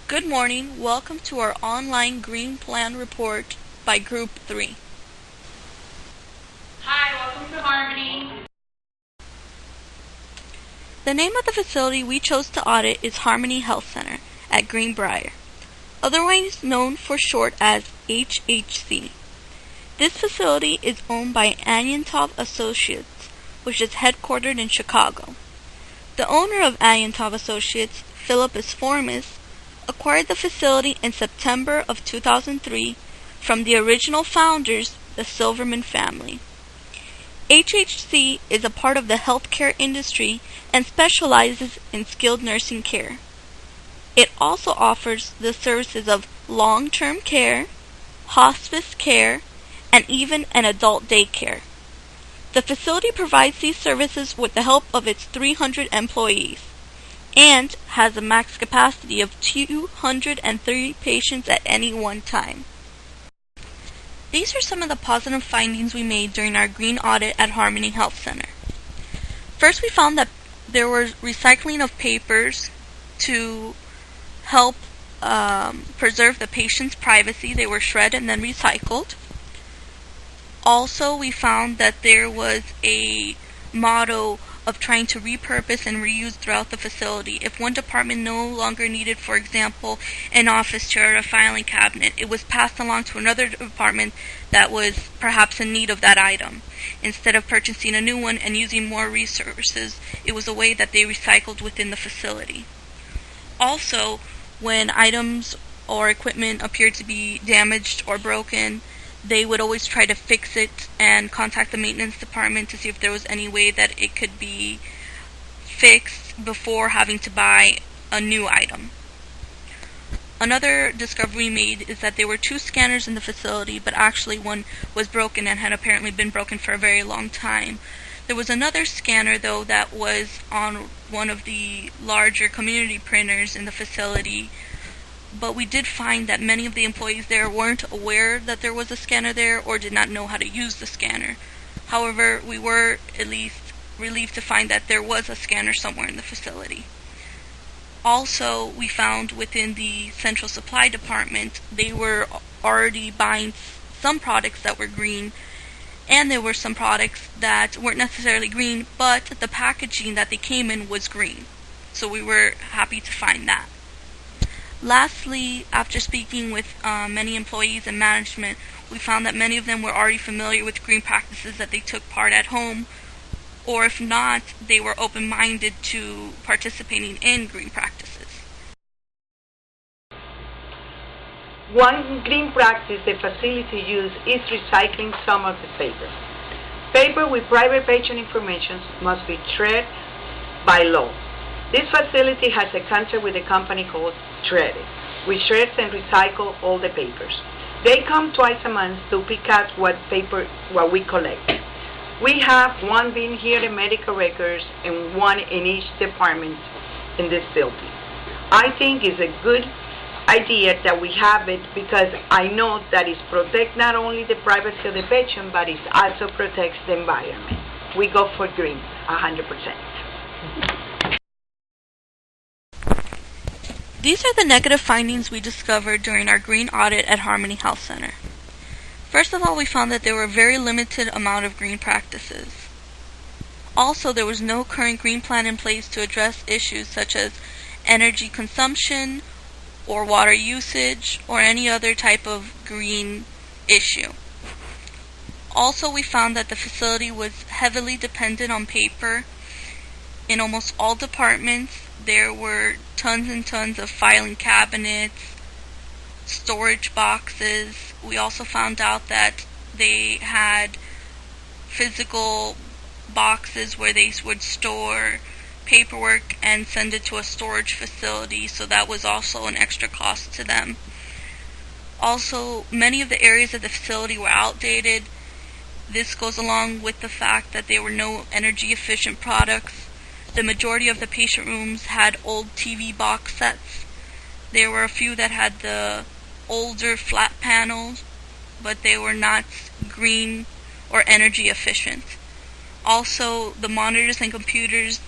Good morning. Welcome to our online Green Plan report by Group 3. Hi, welcome to Harmony. The name of the facility we chose to audit is Harmony Health Center at Greenbrier, otherwise known for short as HHC. This facility is owned by Anyantov Associates, which is headquartered in Chicago. The owner of Anyantov Associates, Philippus Formis, acquired the facility in September of 2003 from the original founders, the Silverman family. HHC is a part of the healthcare industry and specializes in skilled nursing care. It also offers the services of long-term care, hospice care, and even an adult daycare. The facility provides these services with the help of its 300 employees and has a max capacity of 203 patients at any one time. These are some of the positive findings we made during our green audit at Harmony Health Center. First, we found that there was recycling of papers to help preserve the patient's privacy. They were shredded and then recycled. Also, we found that there was a motto of trying to repurpose and reuse throughout the facility. If one department no longer needed, for example, an office chair or a filing cabinet, it was passed along to another department that was perhaps in need of that item. Instead of purchasing a new one and using more resources, it was a way that they recycled within the facility. Also, when items or equipment appeared to be damaged or broken, they would always try to fix it and contact the maintenance department to see if there was any way that it could be fixed before having to buy a new item. Another discovery we made is that there were 2 scanners in the facility, but actually one was broken and had apparently been broken for a very long time. There was another scanner, though, that was on one of the larger community printers in the facility, but we did find that many of the employees there weren't aware that there was a scanner there or did not know how to use the scanner. However, we were at least relieved to find that there was a scanner somewhere in the facility. Also, we found within the central supply department, they were already buying some products that were green, and there were some products that weren't necessarily green, but the packaging that they came in was green. So we were happy to find that. Lastly, after speaking with many employees and management, we found that many of them were already familiar with green practices that they took part at home, or if not, they were open-minded to participating in green practices. One green practice the facility uses is recycling some of the paper. Paper with private patient information must be treated by law. This facility has a contract with a company called Shredded, which shreds and recycles all the papers. They come twice a month to pick out what we collect. We have one bin here in medical records and one in each department in this building. I think it's a good idea that we have it because I know that it protects not only the privacy of the patient, but it also protects the environment. We go for green, 100%. These are the negative findings we discovered during our green audit at Harmony Health Center. First of all, we found that there were a very limited amount of green practices. Also, there was no current green plan in place to address issues such as energy consumption or water usage or any other type of green issue. Also, we found that the facility was heavily dependent on paper. In almost all departments, there were tons and tons of filing cabinets, storage boxes. We also found out that they had physical boxes where they would store paperwork and send it to a storage facility, so that was also an extra cost to them. Also, many of the areas of the facility were outdated. This goes along with the fact that there were no energy efficient products. The majority of the patient rooms had old TV box sets. There were a few that had the older flat panels, but they were not green or energy efficient. Also, the monitors and computers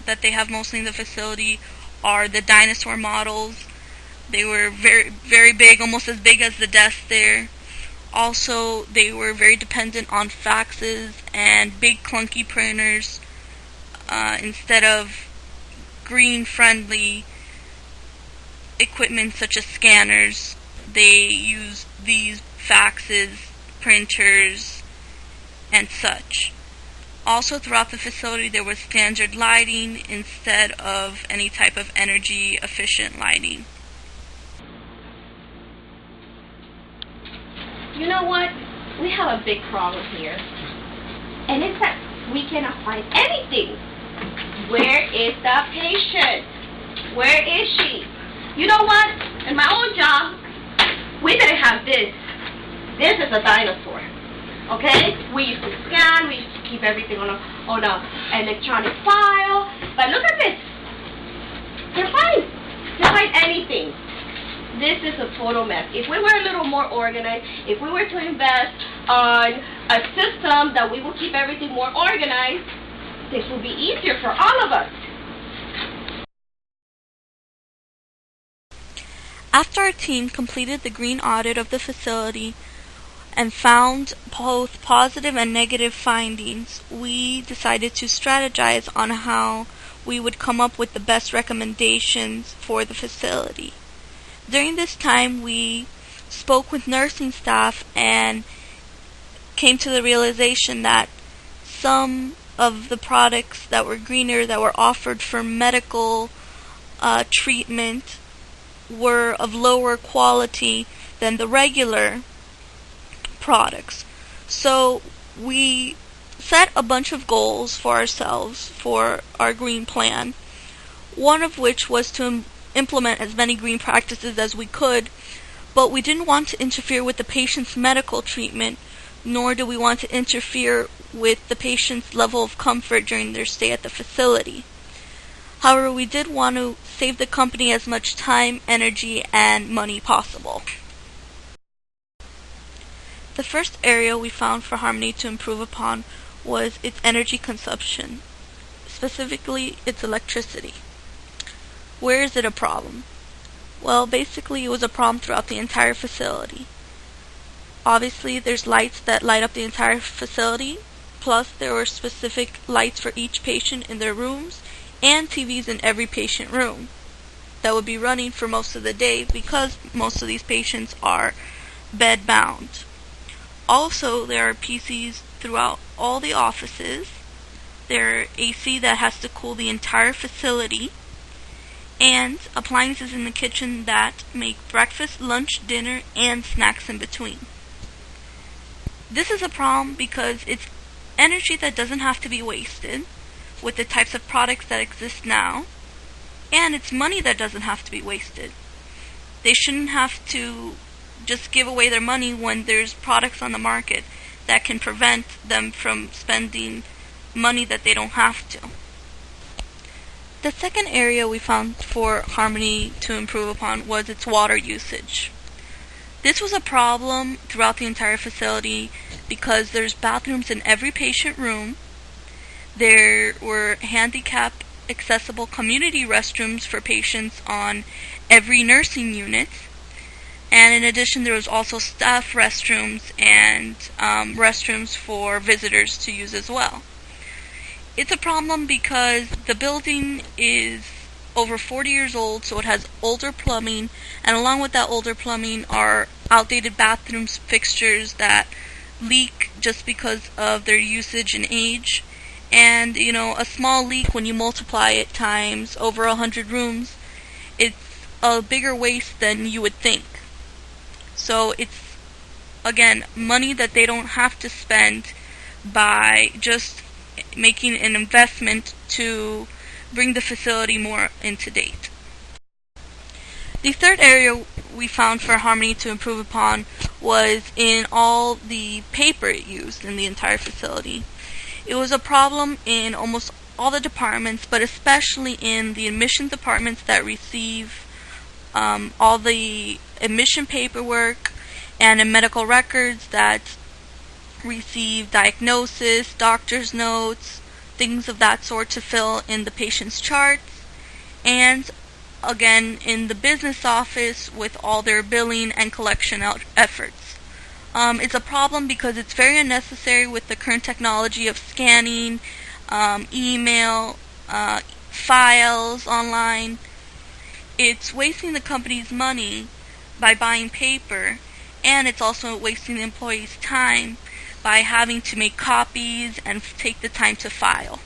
that they have mostly in the facility are the dinosaur models They were very, very big, almost as big as the desk there. Also, they were very dependent on faxes and big clunky printers instead of green-friendly equipment such as scanners. They used these faxes, printers, and such. Also, throughout the facility, there was standard lighting instead of any type of energy-efficient lighting. You know what? We have a big problem here. And it's that we cannot find anything. Where is the patient? Where is she? You know what? In my old job, we didn't have this. This is a dinosaur. Okay? We used to scan, we used to keep everything on a electronic file. But look at this. They're fine. Can't find anything. This is a total mess. If we were a little more organized, if we were to invest on a system that we will keep everything more organized, this will be easier for all of us. After our team completed the green audit of the facility and found both positive and negative findings, we decided to strategize on how we would come up with the best recommendations for the facility. During this time, we spoke with nursing staff and came to the realization that some of the products that were greener, that were offered for medical treatment, were of lower quality than the regular products. So we set a bunch of goals for ourselves for our green plan, one of which was to implement as many green practices as we could, but we didn't want to interfere with the patient's medical treatment, nor do we want to interfere with the patient's level of comfort during their stay at the facility. However, we did want to save the company as much time, energy, and money possible. The first area we found for Harmony to improve upon was its energy consumption, specifically its electricity. Where is it a problem? Well, basically it was a problem throughout the entire facility. Obviously, there's lights that light up the entire facility, plus there were specific lights for each patient in their rooms, and TVs in every patient room that would be running for most of the day because most of these patients are bed-bound. Also, there are PCs throughout all the offices. There are AC that has to cool the entire facility, and appliances in the kitchen that make breakfast, lunch, dinner, and snacks in between. This is a problem because it's energy that doesn't have to be wasted with the types of products that exist now, and it's money that doesn't have to be wasted. They shouldn't have to just give away their money when there's products on the market that can prevent them from spending money that they don't have to. The second area we found for Harmony to improve upon was its water usage. This was a problem throughout the entire facility because there's bathrooms in every patient room. There were handicap accessible community restrooms for patients on every nursing unit. And in addition, there was also staff restrooms and restrooms for visitors to use as well. It's a problem because the building is over 40 years old, so it has older plumbing, and along with that older plumbing are outdated bathroom fixtures that leak just because of their usage and age. And, a small leak, when you multiply it times over 100 rooms, it's a bigger waste than you would think. So it's, again, money that they don't have to spend by just making an investment to bring the facility more into date. The third area we found for Harmony to improve upon was in all the paper it used in the entire facility. It was a problem in almost all the departments, but especially in the admission departments that receive all the admission paperwork, and in medical records that receive diagnosis, doctor's notes, things of that sort to fill in the patient's charts, and again, in the business office with all their billing and collection efforts. It's a problem because it's very unnecessary with the current technology of scanning, email, files online. It's wasting the company's money by buying paper, and it's also wasting the employees' time by having to make copies and take the time to file.